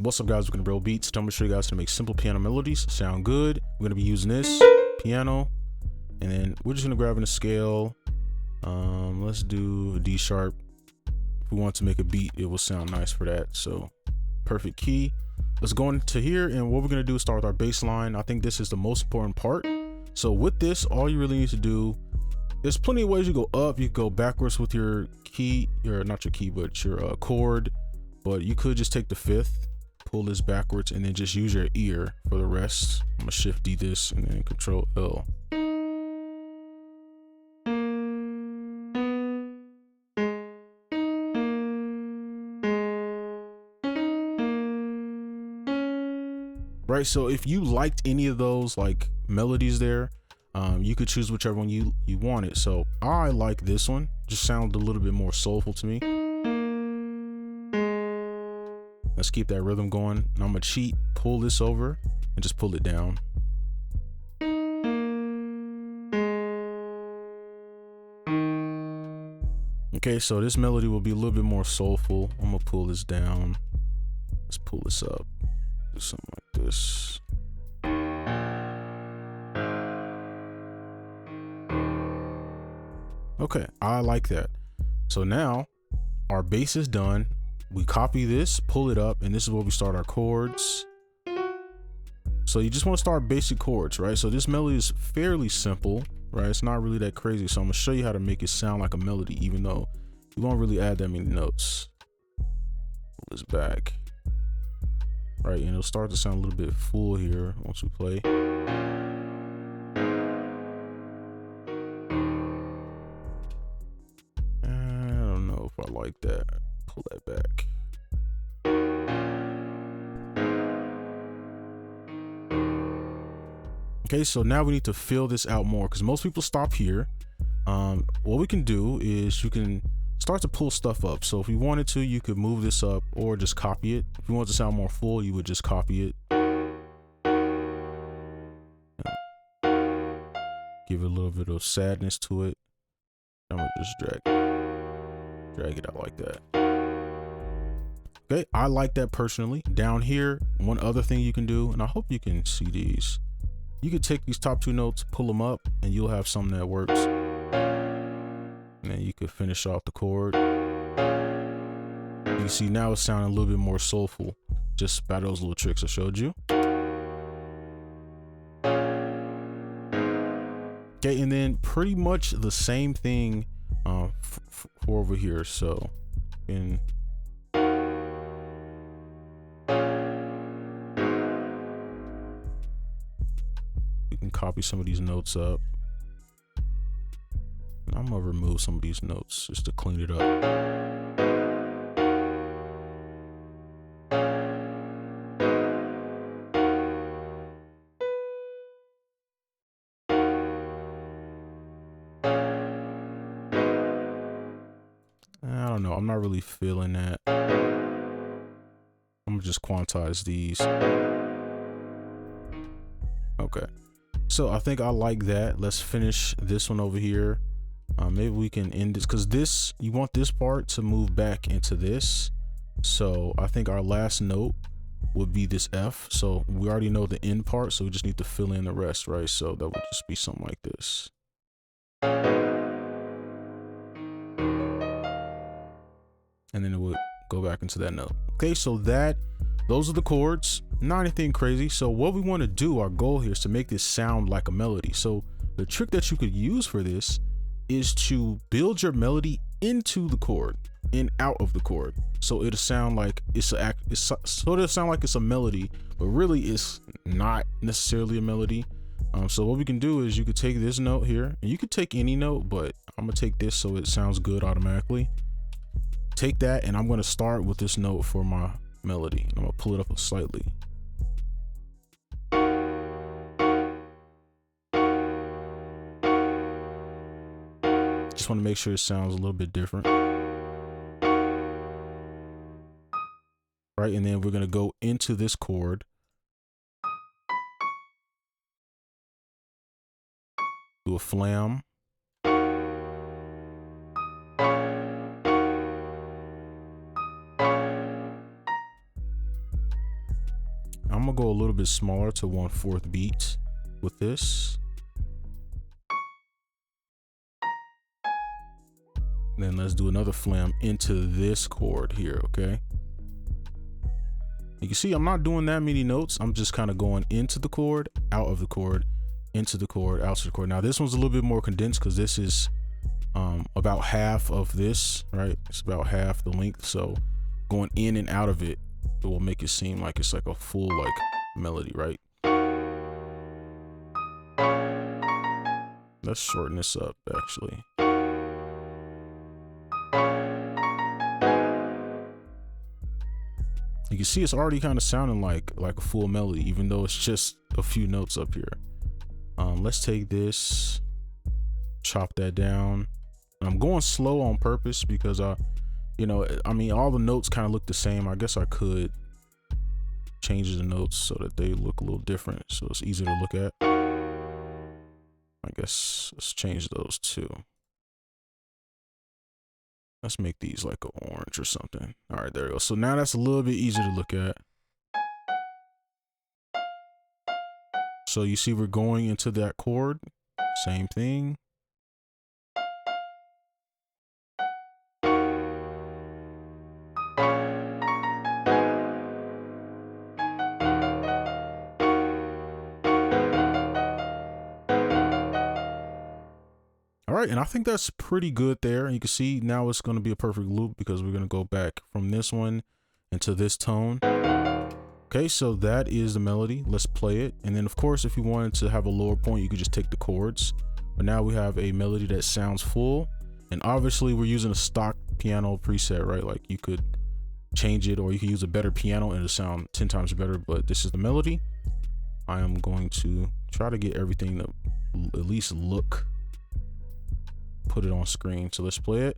What's up, guys? We're gonna BroBeatzTV. I'm gonna show you guys how to make simple piano melodies sound good. We're gonna be using this piano, and then we're just gonna grab in a scale. Let's do a D sharp. If we want to make a beat, it will sound nice for that. So perfect key. Let's go into here, and what we're gonna do is start with our bass line. I think this is the most important part. So with this, all you really need to do, there's plenty of ways you go up. You can go backwards with your key, not your key, but your chord. But you could just take the fifth, pull this backwards, and then just use your ear for the rest. I'm gonna shift D this and then Control L. Right, so if you liked any of those like melodies there, you could choose whichever one you wanted. So I like this one, just sounded a little bit more soulful to me. Let's keep that rhythm going. And I'm gonna cheat, pull this over and just pull it down. Okay, so this melody will be a little bit more soulful. I'm gonna pull this down. Let's pull this up. Do something like this. Okay, I like that. So now our bass is done. We copy this, pull it up, and this is where we start our chords. So you just want to start basic chords, right? So this melody is fairly simple, right? It's not really that crazy. So I'm gonna show you how to make it sound like a melody, even though you won't really add that many notes. Pull this back. Right, and it'll start to sound a little bit full here once we play. I don't know if I like that. Pull that back. Okay, so now we need to fill this out more because most people stop here. What we can do is you can start to pull stuff up. So if you wanted to, you could move this up or just copy it. If you want it to sound more full, you would just copy it. Give it a little bit of sadness to it. I'm gonna just drag it out like that. Okay, I like that personally. Down here, one other thing you can do, and I hope you can see these. You could take these top two notes, pull them up, and you'll have something that works. And then you could finish off the chord. You see now it's sounding a little bit more soulful just by those little tricks I showed you. Okay, and then pretty much the same thing for over here. So in we can copy some of these notes up. I'm gonna remove some of these notes just to clean it up. I don't know, I'm not really feeling that. I'm gonna just quantize these. Okay, so I think I like that. Let's finish this one over here. Maybe we can end this because this, you want this part to move back into this. So I think our last note would be this F. So we already know the end part, so we just need to fill in the rest, right? So that would just be something like this. And then it would go back into that note. Okay, so those are the chords, not anything crazy. So what we want to do, our goal here is to make this sound like a melody. So the trick that you could use for this is to build your melody into the chord and out of the chord. So it'll sound like it's a melody, but really it's not necessarily a melody. So what we can do is you could take this note here, and you could take any note, but I'm gonna take this so it sounds good automatically. Take that, and I'm gonna start with this note for my melody. I'm gonna pull it up slightly. Just want to make sure it sounds a little bit different. Right, and then we're gonna go into this chord. Do a flam. go a little bit smaller to 1/4 beat with this. Then let's do another flam into this chord here, okay? You can see I'm not doing that many notes. I'm just kind of going into the chord, out of the chord, into the chord, out to the chord. Now this one's a little bit more condensed because this is about half of this, right? It's about half the length. So going in and out of it, it will make it seem like it's like a full like melody, right? Let's shorten this up actually. You can see it's already kind of sounding like a full melody, even though it's just a few notes up here. Let's take this, chop that down. I'm going slow on purpose because you know, I mean, all the notes kind of look the same. I guess I could change the notes so that they look a little different, so it's easier to look at. I guess let's change those too. Let's make these like an orange or something. All right, there we go. So now that's a little bit easier to look at. So you see we're going into that chord, same thing. All right, and I think that's pretty good there. And you can see now it's going to be a perfect loop because we're going to go back from this one into this tone. Okay, so that is the melody. Let's play it. And then of course, if you wanted to have a lower point, you could just take the chords. But now we have a melody that sounds full. And obviously we're using a stock piano preset, right? Like you could change it or you could use a better piano and it'll sound 10 times better, but this is the melody. I am going to try to get everything to at least look, put it on screen. So let's play it.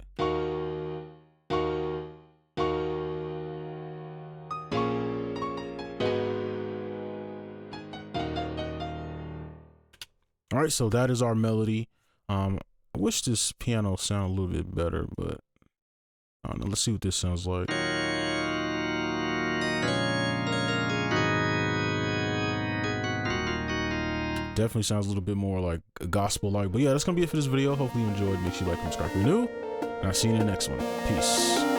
All right, so that is our melody. I wish this piano sounded a little bit better, but I don't know. Let's see what this sounds like. Definitely sounds a little bit more like a gospel-like. But yeah, that's gonna be it for this video. Hopefully you enjoyed. Make sure you like and subscribe if you're new. And I'll see you in the next one. Peace.